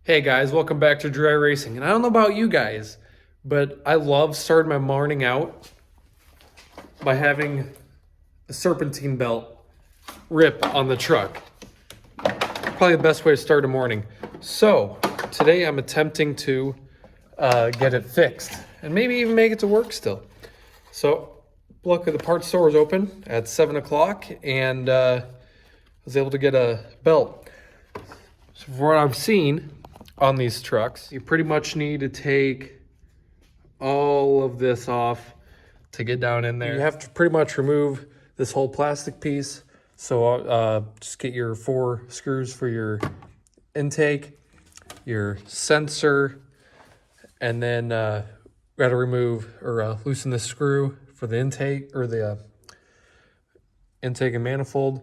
Hey guys, welcome back to Dry Racing. And I don't know about you guys, but I love starting my morning out by having a serpentine belt rip on the truck. Probably the best way to start a morning. So today I'm attempting to get it fixed and maybe even make it to work still. So luckily the parts store was open at 7 o'clock and I was able to get a belt. So from what I've seen on these trucks, you pretty much need to take all of this off to get down in there. You have to pretty much remove this whole plastic piece. So just get your 4 screws for your intake, your sensor, and then got to remove or loosen the screw for the intake or the intake and manifold,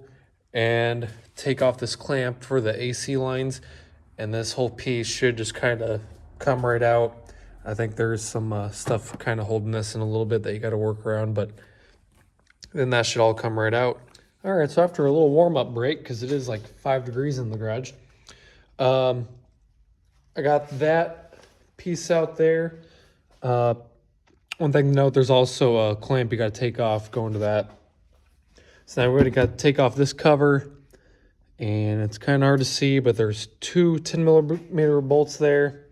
and take off this clamp for the AC lines. And this whole piece should just kind of come right out. I think there's some stuff kind of holding this in a little bit that you got to work around, but then that should all come right out. All right, so after a little warm-up break, because it is like 5 degrees in the garage, I got that piece out there. One thing to note, there's also a clamp you got to take off going to that. So now we already got to take off this cover. And it's kind of hard to see, but there's 2 10mm bolts there.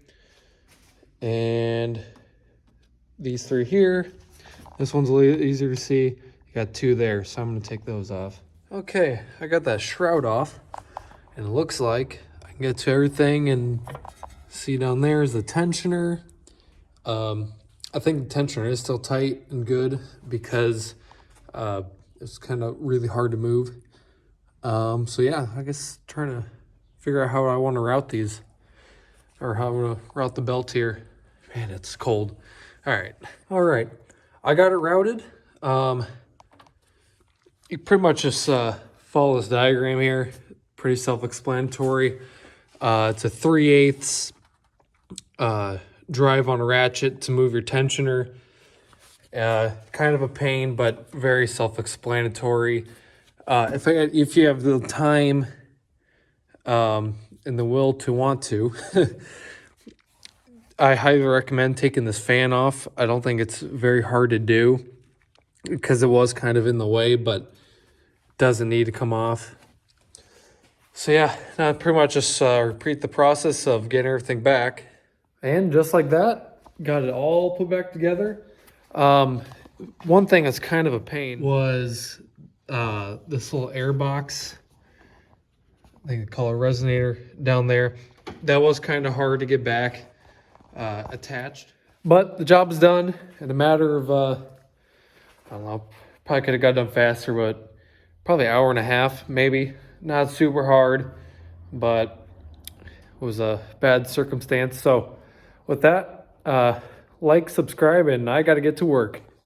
And these 3 here. This one's a little easier to see. You got 2 there, so I'm going to take those off. Okay, I got that shroud off. And it looks like I can get to everything. And see down there is the tensioner. I think the tensioner is still tight and good because it's kind of really hard to move. So yeah, I guess trying to figure out how I want to route these, or how I want to route the belt here. Man, it's cold. All right. I got it routed. You pretty much just follow this diagram here. Pretty self-explanatory. It's a 3/8 drive on a ratchet to move your tensioner. Kind of a pain, but very self-explanatory. If you have the time and the will to want to, I highly recommend taking this fan off. I don't think it's very hard to do because it was kind of in the way, but doesn't need to come off. So yeah, now pretty much just repeat the process of getting everything back. And just like that, got it all put back together. One thing that's kind of a pain was this little air box, I think they call it a resonator down there. That was kind of hard to get back attached, but the job is done in a matter of I don't know, probably could have got done faster, but probably an hour and a half, maybe. Not super hard, but it was a bad circumstance. So with that, like, subscribe, and I got to get to work.